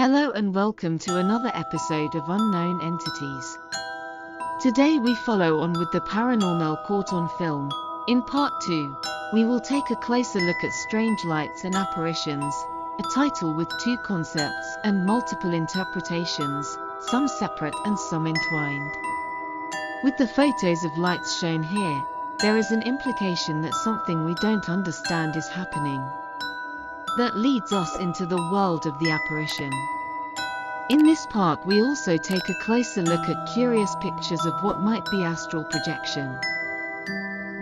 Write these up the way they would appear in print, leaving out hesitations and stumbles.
Hello and welcome to another episode of Unknown Entities. Today we follow on with the paranormal caught on film. In part 2, we will take a closer look at Strange Lights and Apparitions, a title with two concepts and multiple interpretations, some separate and some entwined. With the photos of lights shown here, there is an implication that something we don't understand is happening. That leads us into the world of the apparition. In this part we also take a closer look at curious pictures of what might be astral projection.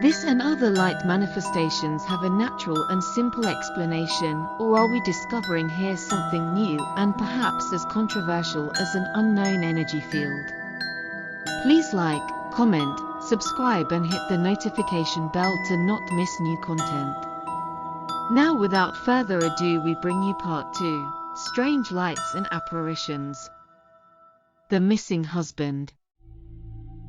This and other light manifestations have a natural and simple explanation, or are we discovering here something new and perhaps as controversial as an unknown energy field? Please like, comment, subscribe and hit the notification bell to not miss new content. Now without further ado we bring you part 2, Strange Lights and Apparitions. The Missing Husband.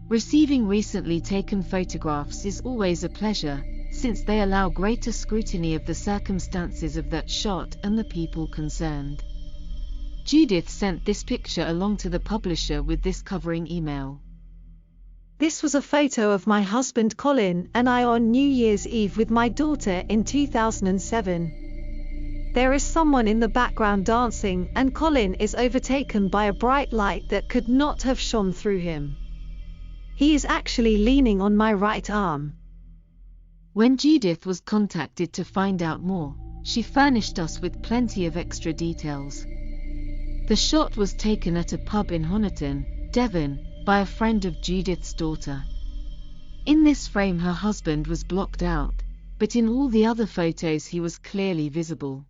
Receiving recently taken photographs is always a pleasure, since they allow greater scrutiny of the circumstances of that shot and the people concerned. Judith sent this picture along to the publisher with this covering email. This was a photo of my husband Colin and I on New Year's Eve with my daughter in 2007. There is someone in the background dancing and Colin is overtaken by a bright light that could not have shone through him. He is actually leaning on my right arm. When Judith was contacted to find out more, she furnished us with plenty of extra details. The shot was taken at a pub in Honiton, Devon, by a friend of Judith's daughter. In this frame her husband was blocked out, but in all the other photos he was clearly visible.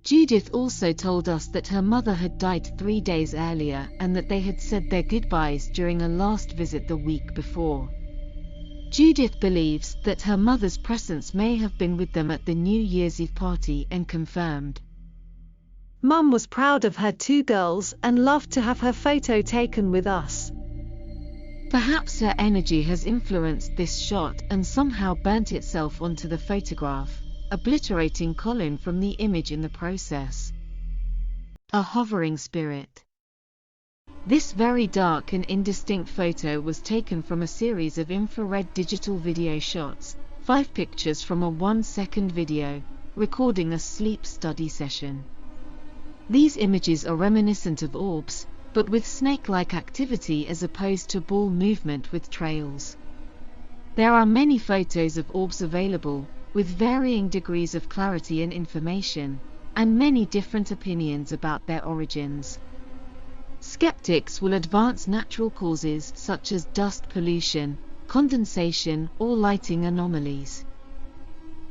Judith also told us that her mother had died 3 days earlier and that they had said their goodbyes during a last visit the week before. Judith believes that her mother's presence may have been with them at the New Year's Eve party and confirmed. Mum was proud of her 2 girls and loved to have her photo taken with us. Perhaps her energy has influenced this shot and somehow burnt itself onto the photograph, obliterating Colin from the image in the process. A hovering spirit. This very dark and indistinct photo was taken from a series of infrared digital video shots, 5 pictures from a 1-second video, recording a sleep study session. These images are reminiscent of orbs, but with snake-like activity as opposed to ball movement with trails. There are many photos of orbs available, with varying degrees of clarity and information, and many different opinions about their origins. Skeptics will advance natural causes such as dust pollution, condensation, or lighting anomalies.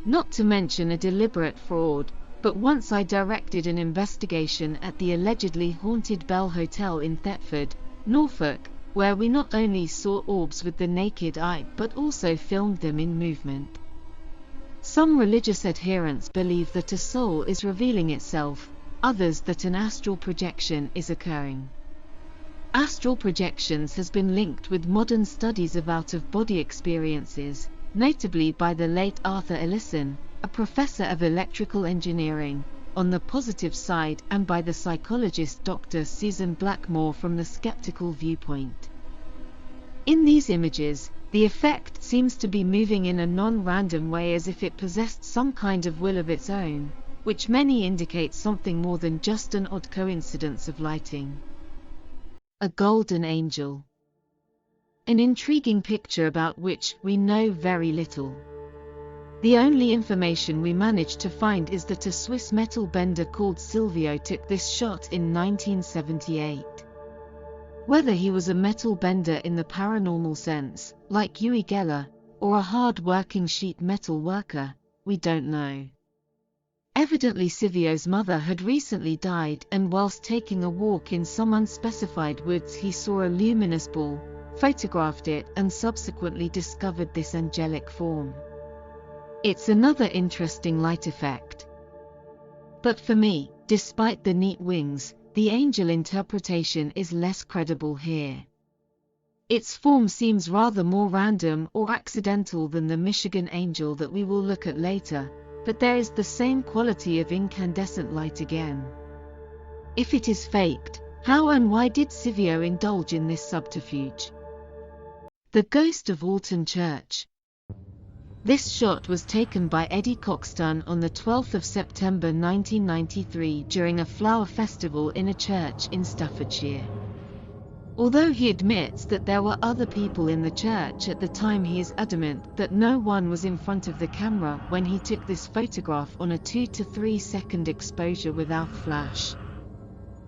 Not to mention a deliberate fraud, but once I directed an investigation at the allegedly haunted Bell Hotel in Thetford, Norfolk, where we not only saw orbs with the naked eye but also filmed them in movement. Some religious adherents believe that a soul is revealing itself, others that an astral projection is occurring. Astral projections has been linked with modern studies of out-of-body experiences, notably by the late Arthur Ellison, a professor of electrical engineering, on the positive side, and by the psychologist Dr. Susan Blackmore from the skeptical viewpoint. In these images, the effect seems to be moving in a non-random way as if it possessed some kind of will of its own, which many indicate something more than just an odd coincidence of lighting. A golden angel. An intriguing picture about which we know very little. The only information we managed to find is that a Swiss metal bender called Silvio took this shot in 1978. Whether he was a metal bender in the paranormal sense, like Uri Geller, or a hard-working sheet metal worker, we don't know. Evidently Silvio's mother had recently died and whilst taking a walk in some unspecified woods he saw a luminous ball, photographed it and subsequently discovered this angelic form. It's another interesting light effect. But for me, despite the neat wings, the angel interpretation is less credible here. Its form seems rather more random or accidental than the Michigan angel that we will look at later, but there is the same quality of incandescent light again. If it is faked, how and why did Scivio indulge in this subterfuge? The Ghost of Alton Church. This shot was taken by Eddie Coxon on the 12th of September 1993 during a flower festival in a church in Staffordshire. Although he admits that there were other people in the church at the time, he is adamant that no one was in front of the camera when he took this photograph on a 2 to 3 second exposure without flash.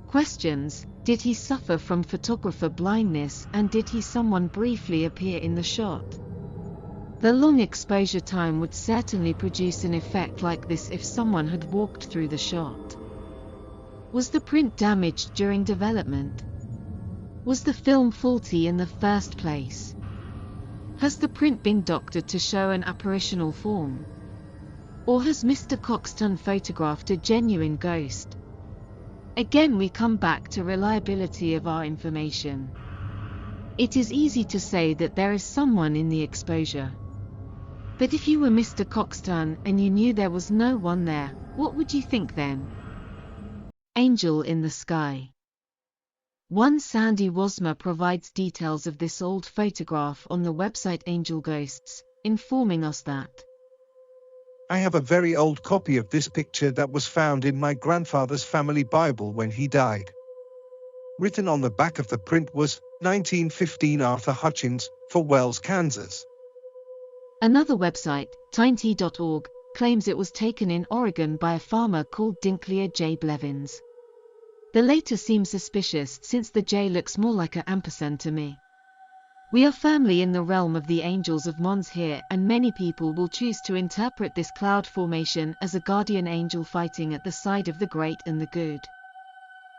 Questions: did he suffer from photographer blindness, and did he someone briefly appear in the shot? The long exposure time would certainly produce an effect like this if someone had walked through the shot. Was the print damaged during development? Was the film faulty in the first place? Has the print been doctored to show an apparitional form? Or has Mr. Coxon photographed a genuine ghost? Again, we come back to reliability of our information. It is easy to say that there is someone in the exposure. But if you were Mr. Coxon and you knew there was no one there, what would you think then? Angel in the Sky. One Sandy Wasmer provides details of this old photograph on the website Angel Ghosts, informing us that I have a very old copy of this picture that was found in my grandfather's family Bible when he died. Written on the back of the print was 1915 Arthur Hutchins, for Wells, Kansas. Another website, tinety.org, claims it was taken in Oregon by a farmer called Dinklear J. Belvins. The later seems suspicious since the J looks more like an ampersand to me. We are firmly in the realm of the angels of Mons here, and many people will choose to interpret this cloud formation as a guardian angel fighting at the side of the great and the good.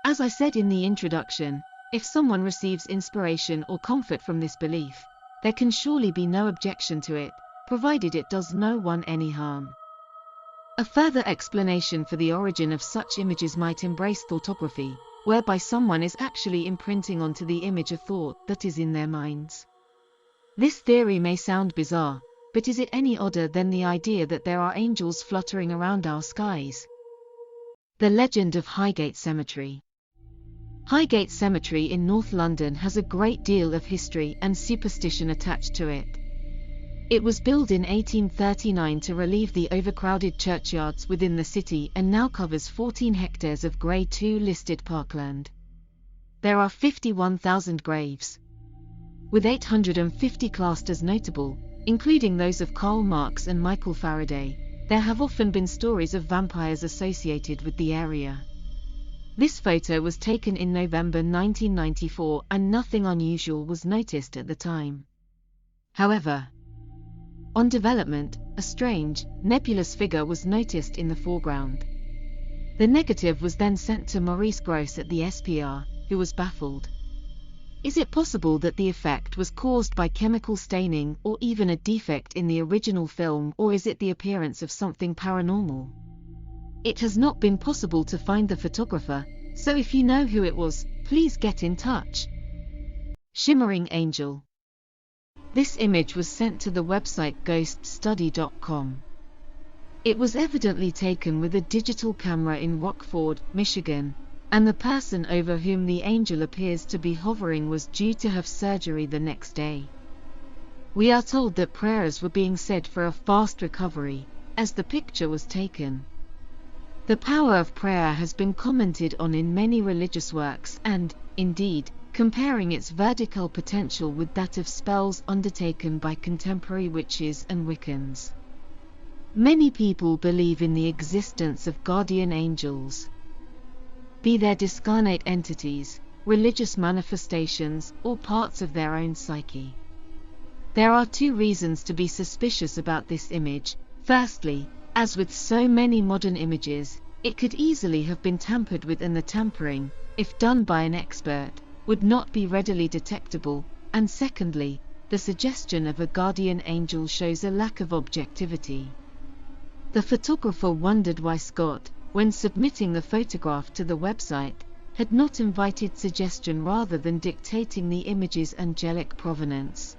As I said in the introduction, if someone receives inspiration or comfort from this belief, there can surely be no objection to it, provided it does no one any harm. A further explanation for the origin of such images might embrace thoughtography, whereby someone is actually imprinting onto the image a thought that is in their minds. This theory may sound bizarre, but is it any odder than the idea that there are angels fluttering around our skies? The legend of Highgate Cemetery. Highgate Cemetery in North London has a great deal of history and superstition attached to it. It was built in 1839 to relieve the overcrowded churchyards within the city and now covers 14 hectares of Grade 2 listed parkland. There are 51,000 graves, with 850 classed as notable, including those of Karl Marx and Michael Faraday. There have often been stories of vampires associated with the area. This photo was taken in November 1994 and nothing unusual was noticed at the time. However, on development, a strange, nebulous figure was noticed in the foreground. The negative was then sent to Maurice Gross at the SPR, who was baffled. Is it possible that the effect was caused by chemical staining or even a defect in the original film, or is it the appearance of something paranormal? It has not been possible to find the photographer, so if you know who it was, please get in touch. Shimmering Angel. This image was sent to the website ghoststudy.com. It was evidently taken with a digital camera in Rockford, Michigan, and the person over whom the angel appears to be hovering was due to have surgery the next day. We are told that prayers were being said for a fast recovery, as the picture was taken. The power of prayer has been commented on in many religious works and, indeed, comparing its vertical potential with that of spells undertaken by contemporary witches and Wiccans. Many people believe in the existence of guardian angels, be they discarnate entities, religious manifestations, or parts of their own psyche. There are two reasons to be suspicious about this image. Firstly, as with so many modern images, it could easily have been tampered with, and the tampering, if done by an expert, would not be readily detectable, and secondly, the suggestion of a guardian angel shows a lack of objectivity. The photographer wondered why Scott, when submitting the photograph to the website, had not invited suggestion rather than dictating the image's angelic provenance.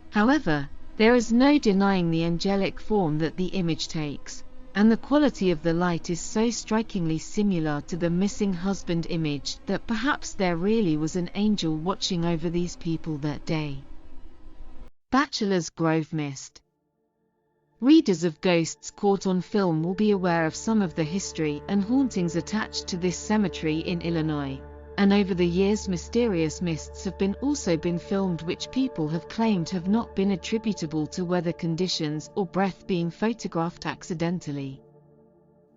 However, there is no denying the angelic form that the image takes, and the quality of the light is so strikingly similar to the missing husband image that perhaps there really was an angel watching over these people that day. Bachelor's Grove Mist. Readers of Ghosts Caught on Film will be aware of some of the history and hauntings attached to this cemetery in Illinois, and over the years mysterious mists have also been filmed which people have claimed have not been attributable to weather conditions or breath being photographed accidentally.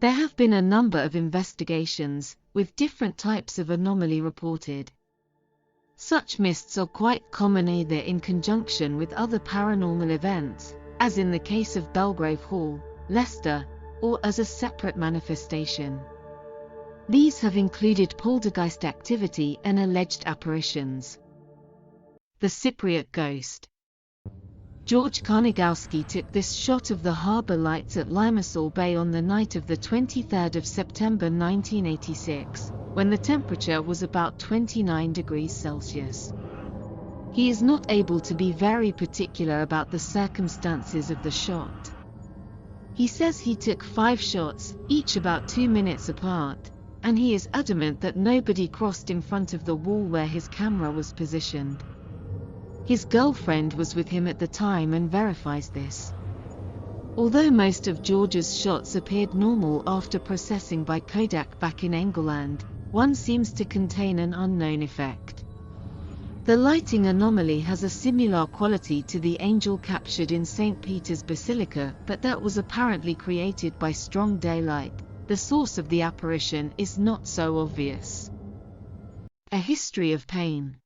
There have been a number of investigations, with different types of anomaly reported. Such mists are quite common either in conjunction with other paranormal events, as in the case of Belgrave Hall, Leicester, or as a separate manifestation. These have included poltergeist activity and alleged apparitions. The Cyprus Ghost. George Karnagowski took this shot of the harbour lights at Limassol Bay on the night of the 23rd of September 1986, when the temperature was about 29 degrees Celsius. He is not able to be very particular about the circumstances of the shot. He says he took 5 shots, each about 2 minutes apart, and he is adamant that nobody crossed in front of the wall where his camera was positioned. His girlfriend was with him at the time and verifies this. Although most of George's shots appeared normal after processing by Kodak back in England, one seems to contain an unknown effect. The lighting anomaly has a similar quality to the angel captured in St. Peter's Basilica, but that was apparently created by strong daylight. The source of the apparition is not so obvious. A History of Pain.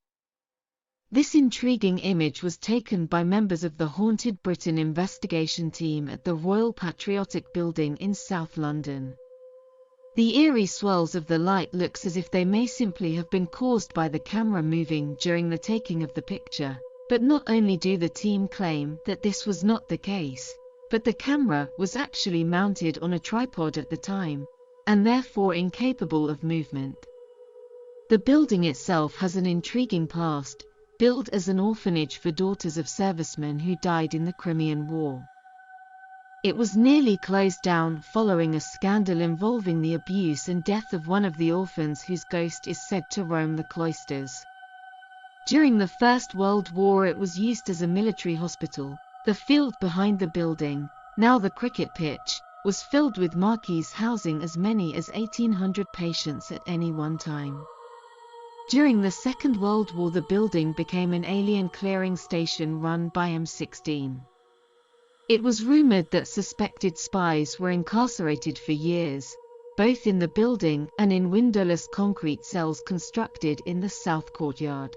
This intriguing image was taken by members of the Haunted Britain investigation team at the Royal Patriotic Building in South London. The eerie swirls of the light looks as if they may simply have been caused by the camera moving during the taking of the picture, but not only do the team claim that this was not the case, but the camera was actually mounted on a tripod at the time, and therefore incapable of movement. The building itself has an intriguing past, built as an orphanage for daughters of servicemen who died in the Crimean War. It was nearly closed down following a scandal involving the abuse and death of one of the orphans whose ghost is said to roam the cloisters. During the First World War it was used as a military hospital. The field behind the building, now the cricket pitch, was filled with marquees housing as many as 1,800 patients at any one time. During the Second World War the building became an alien clearing station run by M16. It was rumored that suspected spies were incarcerated for years, both in the building and in windowless concrete cells constructed in the south courtyard.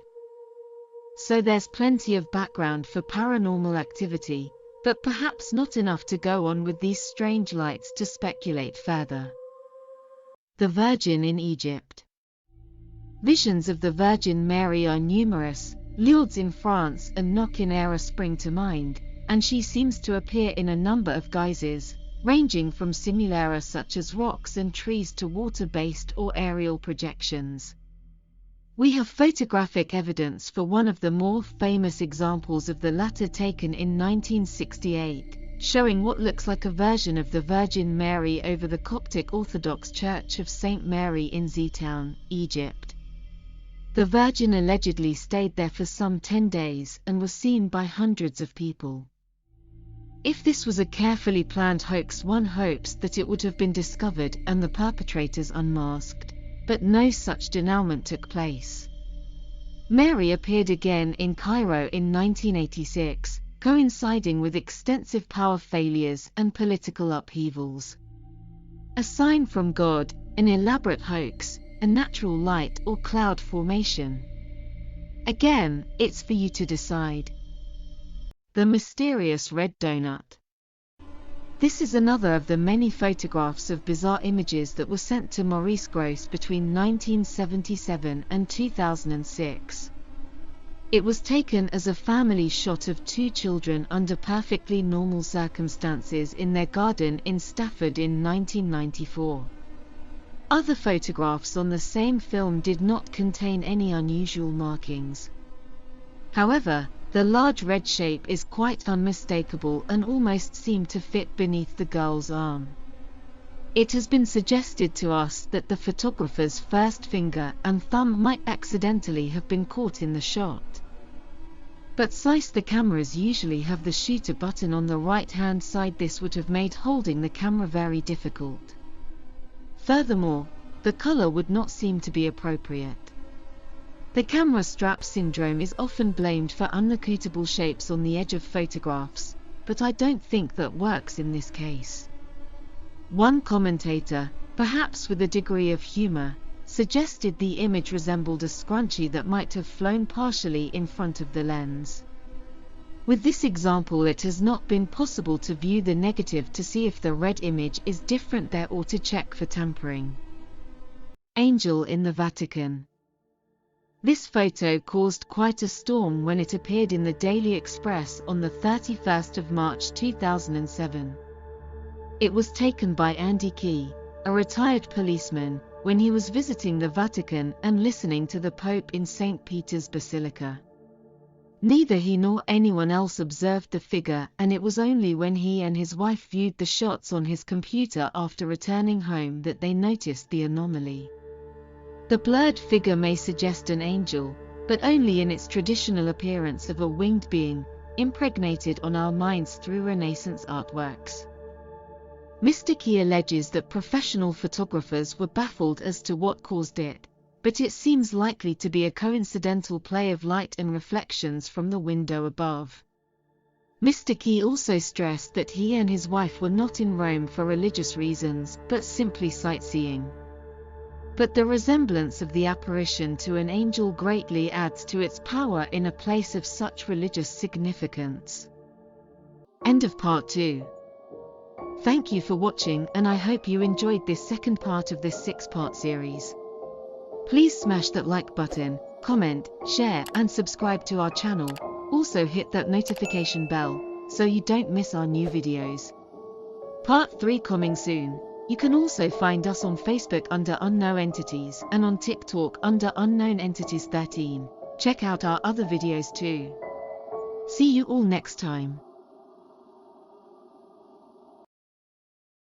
So there's plenty of background for paranormal activity, but perhaps not enough to go on with these strange lights to speculate further. The Virgin in Egypt. Visions of the Virgin Mary are numerous. Lourdes in France and Knock in Era spring to mind, and she seems to appear in a number of guises, ranging from simulacra such as rocks and trees to water-based or aerial projections. We have photographic evidence for one of the more famous examples of the latter taken in 1968, showing what looks like a version of the Virgin Mary over the Coptic Orthodox Church of St. Mary in Z-Town, Egypt. The Virgin allegedly stayed there for some 10 days and was seen by hundreds of people. If this was a carefully planned hoax, one hopes that it would have been discovered and the perpetrators unmasked, but no such denouement took place. Mary appeared again in Cairo in 1986, coinciding with extensive power failures and political upheavals. A sign from God, an elaborate hoax, a natural light or cloud formation? Again, it's for you to decide. The mysterious red donut. This is another of the many photographs of bizarre images that were sent to Maurice Grosse between 1977 and 2006. It was taken as a family shot of 2 children under perfectly normal circumstances in their garden in Stafford in 1994. Other photographs on the same film did not contain any unusual markings. However, the large red shape is quite unmistakable and almost seemed to fit beneath the girl's arm. It has been suggested to us that the photographer's first finger and thumb might accidentally have been caught in the shot. But since the cameras usually have the shooter button on the right-hand side, this would have made holding the camera very difficult. Furthermore, the color would not seem to be appropriate. The camera strap syndrome is often blamed for unlocatable shapes on the edge of photographs, but I don't think that works in this case. One commentator, perhaps with a degree of humor, suggested the image resembled a scrunchie that might have flown partially in front of the lens. With this example, it has not been possible to view the negative to see if the red image is different there or to check for tampering. Angel in the Vatican. This photo caused quite a storm when it appeared in the Daily Express on the 31st of March 2007. It was taken by Andy Key, a retired policeman, when he was visiting the Vatican and listening to the Pope in St. Peter's Basilica. Neither he nor anyone else observed the figure, and it was only when he and his wife viewed the shots on his computer after returning home that they noticed the anomaly. The blurred figure may suggest an angel, but only in its traditional appearance of a winged being, impregnated on our minds through Renaissance artworks. Mr. Key alleges that professional photographers were baffled as to what caused it, but it seems likely to be a coincidental play of light and reflections from the window above. Mr. Key also stressed that he and his wife were not in Rome for religious reasons, but simply sightseeing. But the resemblance of the apparition to an angel greatly adds to its power in a place of such religious significance. End of part 2. Thank you for watching, and I hope you enjoyed this second part of this 6-part series. Please smash that like button, comment, share and subscribe to our channel. Also hit that notification bell, so you don't miss our new videos. Part 3 coming soon. You can also find us on Facebook under Unknown Entities and on TikTok under Unknown Entities 13. Check out our other videos too. See you all next time.